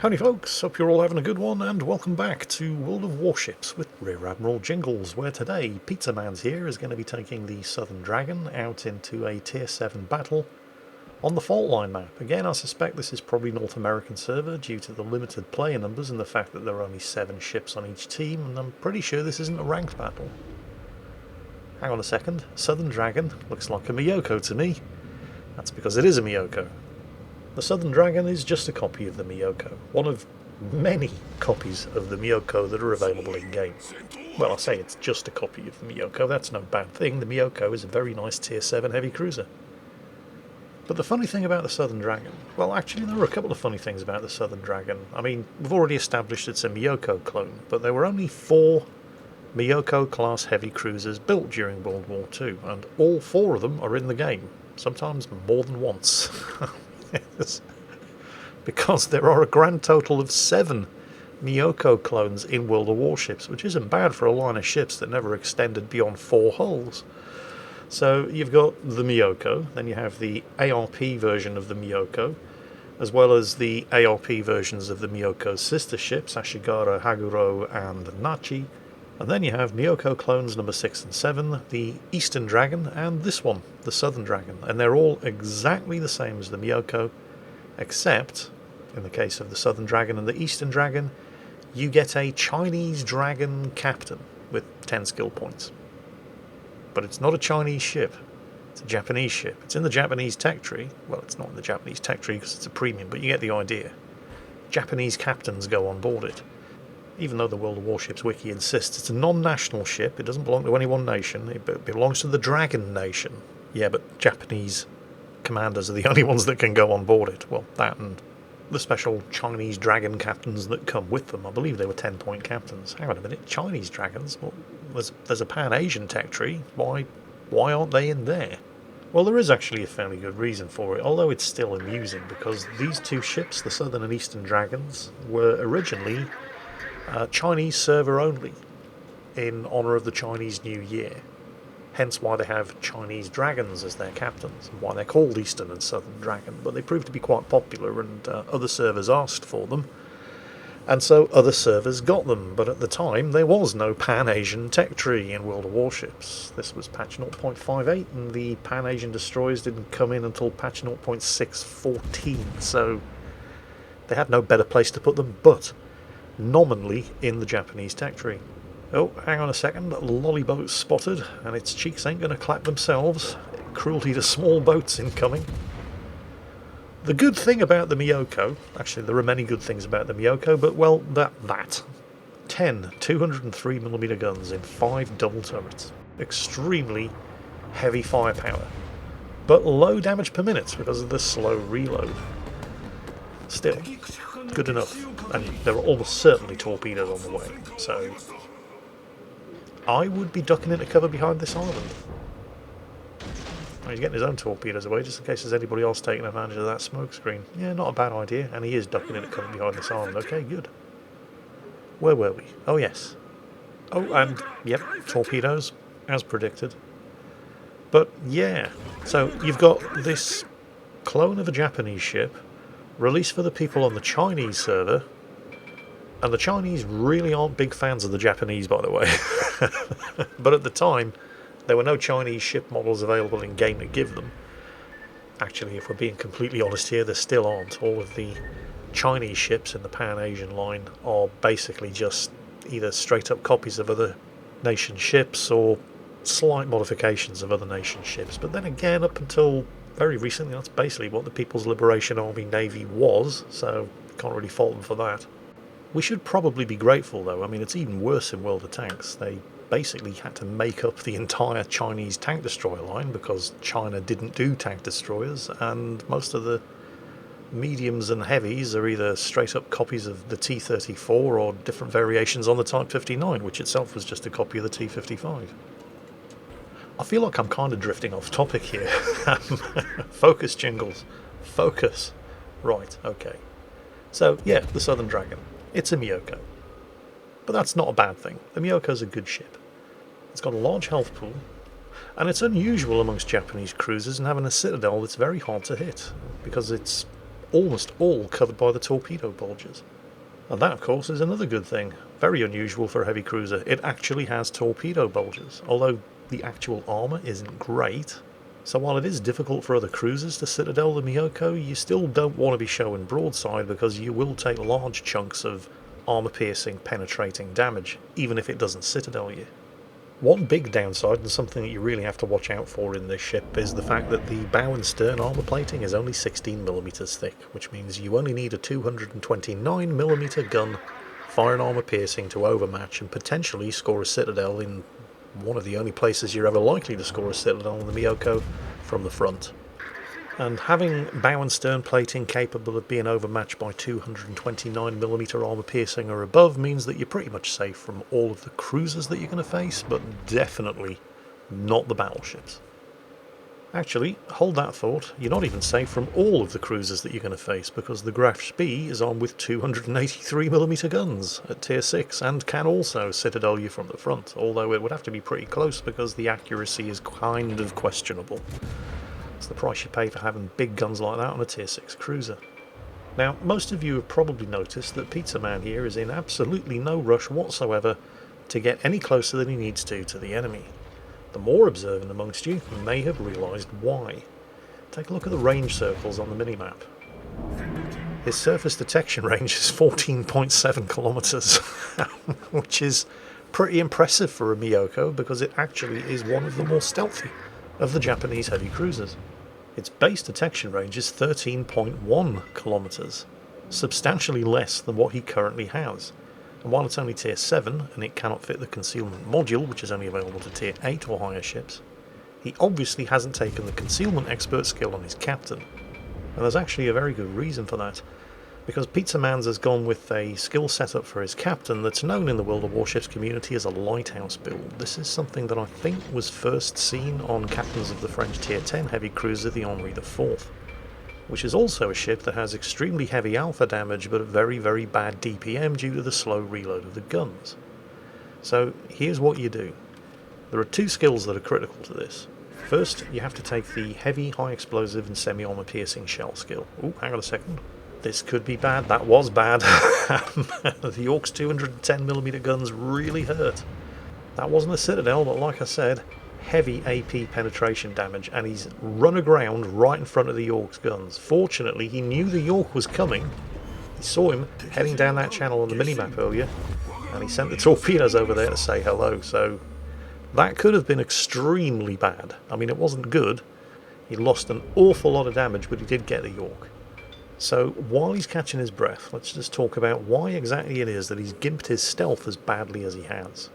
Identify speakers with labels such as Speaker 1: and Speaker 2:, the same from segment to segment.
Speaker 1: Howdy folks, hope you're all having a good one, and welcome back to World of Warships with Rear Admiral Jingles, where today Pizza Man's here is going to be taking the Southern Dragon out into a Tier 7 battle on the Fault Line map. Again, I suspect this is probably North American server due to the limited player numbers and the fact that there are only 7 ships on each team, and I'm pretty sure this isn't a ranked battle. Hang on a second, Southern Dragon looks like a Myoko to me. That's because it is a Myoko. The Southern Dragon is just a copy of the Myoko, one of many copies of the Myoko that are available in-game. Well, I say it's just a copy of the Myoko, that's no bad thing. The Myoko is a very nice Tier 7 heavy cruiser. But the funny thing about the Southern Dragon, well actually there are a couple of funny things about the Southern Dragon. I mean, we've already established it's a Myoko clone, but there were only 4 Myoko class heavy cruisers built during World War II, and all 4 of them are in the game, sometimes more than once. Yes. Because there are a grand total of 7 Myoko clones in World of Warships, which isn't bad for a line of ships that never extended beyond 4 hulls. So you've got the Myoko, then you have the ARP version of the Myoko, as well as the ARP versions of the Myoko's sister ships, Ashigara, Haguro and Nachi, and then you have Myoko clones number 6 and 7, the Eastern Dragon, and this one, the Southern Dragon. And they're all exactly the same as the Myoko, except, in the case of the Southern Dragon and the Eastern Dragon, you get a Chinese Dragon captain with 10 skill points. But it's not a Chinese ship, it's a Japanese ship. It's in the Japanese tech tree. Well, it's not in the Japanese tech tree because it's a premium, but you get the idea. Japanese captains go on board it. Even though the World of Warships wiki insists it's a non-national ship, it doesn't belong to any one nation, it belongs to the Dragon Nation. Yeah, but Japanese commanders are the only ones that can go on board it. Well, that and the special Chinese Dragon captains that come with them. I believe they were 10-point captains. Hang on a minute, Chinese dragons? Well, there's a Pan-Asian tech tree. Why aren't they in there? Well, there is actually a fairly good reason for it, although it's still amusing, because these 2 ships, the Southern and Eastern Dragons, were originally Chinese server only, in honour of the Chinese New Year. Hence why they have Chinese dragons as their captains, and why they're called Eastern and Southern Dragon. But they proved to be quite popular, and other servers asked for them, and so other servers got them. But at the time there was no Pan-Asian tech tree in World of Warships. This was patch 0.58, and the Pan-Asian destroyers didn't come in until patch 0.614, so they had no better place to put them but nominally in the Japanese tech tree. Oh, hang on a second, lollyboat spotted, and its cheeks ain't going to clap themselves. Cruelty to small boats incoming. The good thing about the Myoko, actually there are many good things about the Myoko, but well, that 10 203mm guns in 5 double turrets. Extremely heavy firepower, but low damage per minute because of the slow reload. Still, good enough, and there are almost certainly torpedoes on the way, so I would be ducking into cover behind this island. He's getting his own torpedoes away just in case there's anybody else taking advantage of that smoke screen. Yeah, not a bad idea, and he is ducking into cover behind this island. Okay, good. Where were we? Oh yes. Oh, and yep, torpedoes, as predicted. But yeah, so you've got this clone of a Japanese ship released for the people on the Chinese server, and the Chinese really aren't big fans of the Japanese, by the way. But at the time there were no Chinese ship models available in game to give them. Actually, if we're being completely honest here, there still aren't. All of the Chinese ships in the Pan-Asian line are basically just either straight up copies of other nation ships or slight modifications of other nation ships. But then again, up until very recently, that's basically what the People's Liberation Army Navy was, so can't really fault them for that. We should probably be grateful though. I mean, it's even worse in World of Tanks. They basically had to make up the entire Chinese tank destroyer line because China didn't do tank destroyers, and most of the mediums and heavies are either straight up copies of the T-34 or different variations on the Type 59, which itself was just a copy of the T-55. I feel like I'm kind of drifting off topic here. Focus, Jingles. Focus. Right, okay. So, yeah, the Southern Dragon. It's a Myoko. But that's not a bad thing. The Myoko's a good ship. It's got a large health pool, and it's unusual amongst Japanese cruisers in having a citadel that's very hard to hit, because it's almost all covered by the torpedo bulges. And that, of course, is another good thing. Very unusual for a heavy cruiser. It actually has torpedo bulges, although the actual armour isn't great. So while it is difficult for other cruisers to citadel the Myoko, you still don't want to be showing broadside because you will take large chunks of armour-piercing, penetrating damage, even if it doesn't citadel you. One big downside, and something that you really have to watch out for in this ship, is the fact that the bow and stern armour plating is only 16mm thick, which means you only need a 229mm gun, firing armour piercing to overmatch and potentially score a citadel in one of the only places you're ever likely to score a citadel on the Myoko, from the front. And having bow and stern plating capable of being overmatched by 229mm armour piercing or above means that you're pretty much safe from all of the cruisers that you're going to face, but definitely not the battleships. Actually, hold that thought, you're not even safe from all of the cruisers that you're going to face, because the Graf Spee is armed with 283mm guns at tier 6 and can also citadel you from the front, although it would have to be pretty close because the accuracy is kind of questionable. It's the price you pay for having big guns like that on a tier 6 cruiser. Now, most of you have probably noticed that Pizza Man here is in absolutely no rush whatsoever to get any closer than he needs to the enemy. The more observant amongst you may have realised why. Take a look at the range circles on the minimap. His surface detection range is 14.7 kilometres, which is pretty impressive for a Myoko because it actually is one of the more stealthy of the Japanese heavy cruisers. Its base detection range is 13.1 kilometres, substantially less than what he currently has. And while it's only tier 7 and it cannot fit the concealment module, which is only available to tier 8 or higher ships, he obviously hasn't taken the concealment expert skill on his captain. And there's actually a very good reason for that, because Pizza Man's has gone with a skill setup for his captain that's known in the World of Warships community as a Lighthouse Build. This is something that I think was first seen on captains of the French tier 10 heavy cruiser, the Henri IV, which is also a ship that has extremely heavy alpha damage but very, very bad DPM due to the slow reload of the guns. So here's what you do. There are two skills that are critical to this. First, you have to take the heavy, high explosive and semi-armor piercing shell skill. Oh, hang on a second. This could be bad. That was bad. The York's 210mm guns really hurt. That wasn't a citadel, but like I said, heavy AP penetration damage, and he's run aground right in front of the York's guns. Fortunately, he knew the York was coming. He saw him heading down that channel on the minimap earlier, and he sent the torpedoes over there to say hello, so that could have been extremely bad. I mean, it wasn't good. He lost an awful lot of damage, but he did get the York. So while he's catching his breath, let's just talk about why exactly it is that he's gimped his stealth as badly as he has.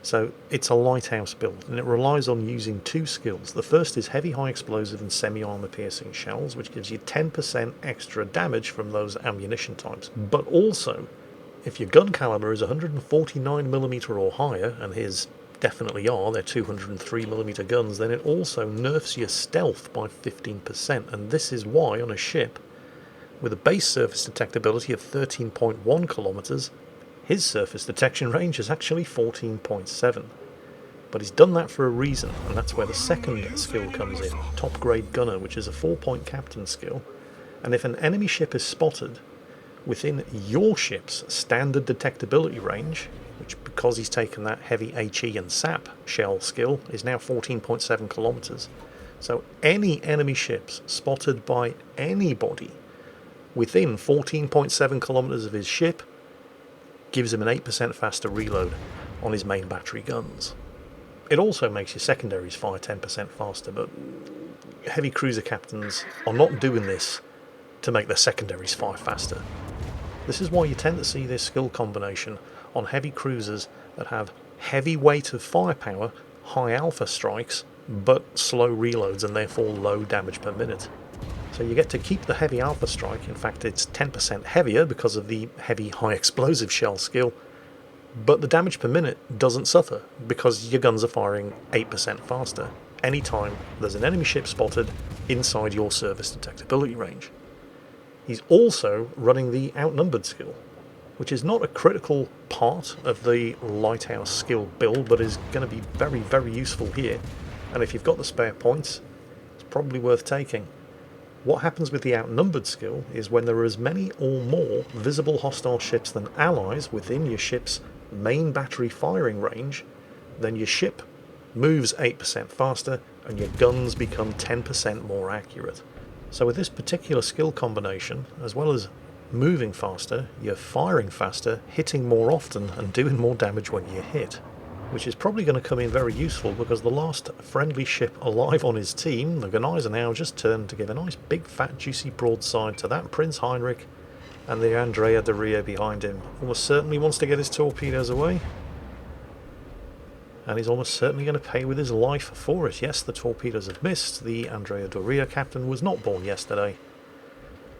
Speaker 1: So it's a Lighthouse build, and it relies on using two skills. The first is heavy high explosive and semi-armor piercing shells, which gives you 10% extra damage from those ammunition types. But also, if your gun caliber is 149mm or higher, and his definitely are, they're 203mm guns, then it also nerfs your stealth by 15%, and this is why on a ship with a base surface detectability of 13.1 kilometers, his surface detection range is actually 14.7. But he's done that for a reason, and that's where the second skill comes in, Top Grade Gunner, which is a 4-point captain skill. And if an enemy ship is spotted within your ship's standard detectability range, which because he's taken that heavy HE and SAP shell skill is now 14.7 kilometers. So any enemy ships spotted by anybody within 14.7 kilometers of his ship gives him an 8% faster reload on his main battery guns. It also makes your secondaries fire 10% faster, but heavy cruiser captains are not doing this to make their secondaries fire faster. This is why you tend to see this skill combination on heavy cruisers that have heavy weight of firepower, high alpha strikes, but slow reloads and therefore low damage per minute. So you get to keep the heavy alpha strike. In fact, it's 10% heavier because of the heavy high explosive shell skill, but the damage per minute doesn't suffer because your guns are firing 8% faster anytime there's an enemy ship spotted inside your service detectability range. He's also running the outnumbered skill, which is not a critical part of the Lighthouse skill build, but is going to be very, very useful here. And if you've got the spare points, it's probably worth taking. What happens with the outnumbered skill is when there are as many or more visible hostile ships than allies within your ship's main battery firing range, then your ship moves 8% faster and your guns become 10% more accurate. So with this particular skill combination, as well as moving faster, you're firing faster, hitting more often and doing more damage when you hit, which is probably going to come in very useful because the last friendly ship alive on his team, the Gneiser, now just turned to give a nice big fat juicy broadside to that Prince Heinrich, and the Andrea de Ria behind him almost certainly wants to get his torpedoes away. And he's almost certainly going to pay with his life for it. Yes, the torpedoes have missed. The Andrea de Ria captain was not born yesterday.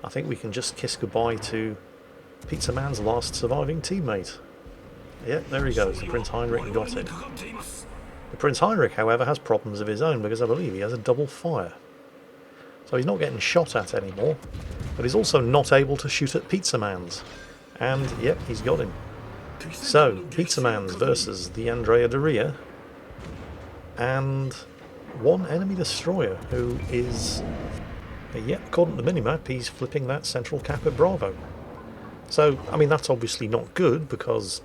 Speaker 1: I think we can just kiss goodbye to Pizza Man's last surviving teammate. Yeah, there he goes. The Prince Heinrich got it. The Prince Heinrich, however, has problems of his own because I believe he has a double fire. So he's not getting shot at anymore, but he's also not able to shoot at Pizza Man's. And, yep, he's got him. So, Pizza Man's versus the Andrea de Ria, and one enemy destroyer who is, yep, according to the minimap, he's flipping that central cap at Bravo. So, I mean, that's obviously not good because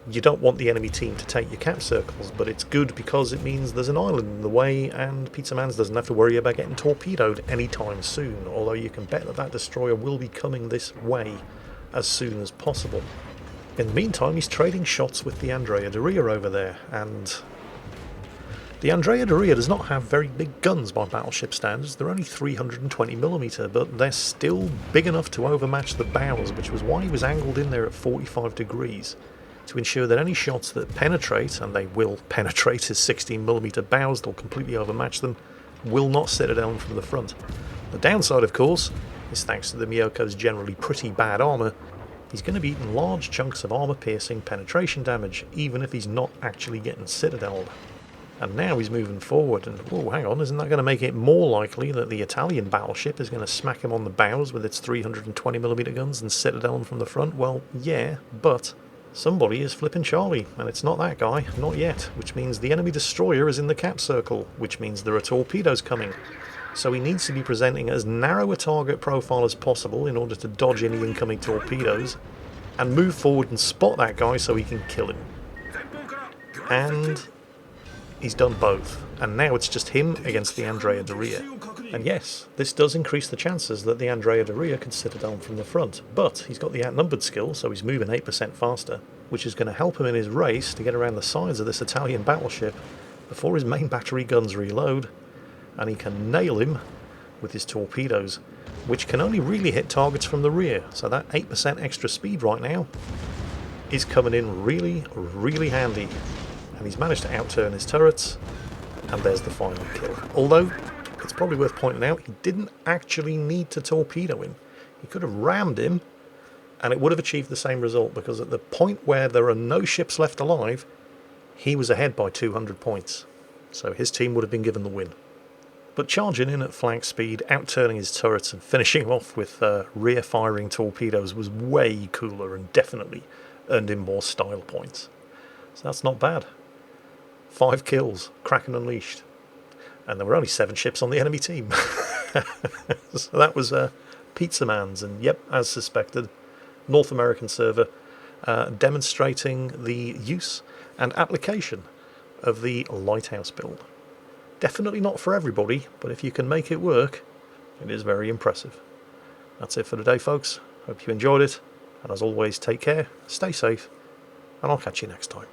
Speaker 1: you don't want the enemy team to take your cap circles, but it's good because it means there's an island in the way and Pizza Man's doesn't have to worry about getting torpedoed anytime soon, although you can bet that that destroyer will be coming this way as soon as possible. In the meantime, he's trading shots with the Andrea de Ria over there, and the Andrea de Ria does not have very big guns by battleship standards. They're only 320mm, but they're still big enough to overmatch the bows, which was why he was angled in there at 45 degrees, to ensure that any shots that penetrate, and they will penetrate his 16mm bows, they'll completely overmatch them, will not citadel him from the front. The downside, of course, is thanks to the Myyoko's generally pretty bad armour, he's going to be eating large chunks of armour-piercing penetration damage, even if he's not actually getting citadeled. And now he's moving forward, and oh, hang on, isn't that going to make it more likely that the Italian battleship is going to smack him on the bows with its 320mm guns and citadel him from the front? Well, yeah, but somebody is flipping Charlie, and it's not that guy, not yet, which means the enemy destroyer is in the cap circle, which means there are torpedoes coming. So he needs to be presenting as narrow a target profile as possible in order to dodge any incoming torpedoes and move forward and spot that guy so he can kill him. And he's done both, and now it's just him against the Andrea de Ria. And yes, this does increase the chances that the Andrea de Ria can citadel from the front, but he's got the outnumbered skill, so he's moving 8% faster, which is going to help him in his race to get around the sides of this Italian battleship before his main battery guns reload, and he can nail him with his torpedoes, which can only really hit targets from the rear, so that 8% extra speed right now is coming in really, really handy. And he's managed to outturn his turrets, and there's the final kill. Although, it's probably worth pointing out, he didn't actually need to torpedo him. He could have rammed him, and it would have achieved the same result, because at the point where there are no ships left alive, he was ahead by 200 points. So his team would have been given the win. But charging in at flank speed, outturning his turrets and finishing off with rear-firing torpedoes was way cooler and definitely earned him more style points. So that's not bad. 5 kills, Kraken unleashed. And there were only 7 ships on the enemy team. So that was Pizza Man's, and yep, as suspected, North American server demonstrating the use and application of the Lighthouse Build. Definitely not for everybody, but if you can make it work, it is very impressive. That's it for today, folks. Hope you enjoyed it, and as always, take care, stay safe, and I'll catch you next time.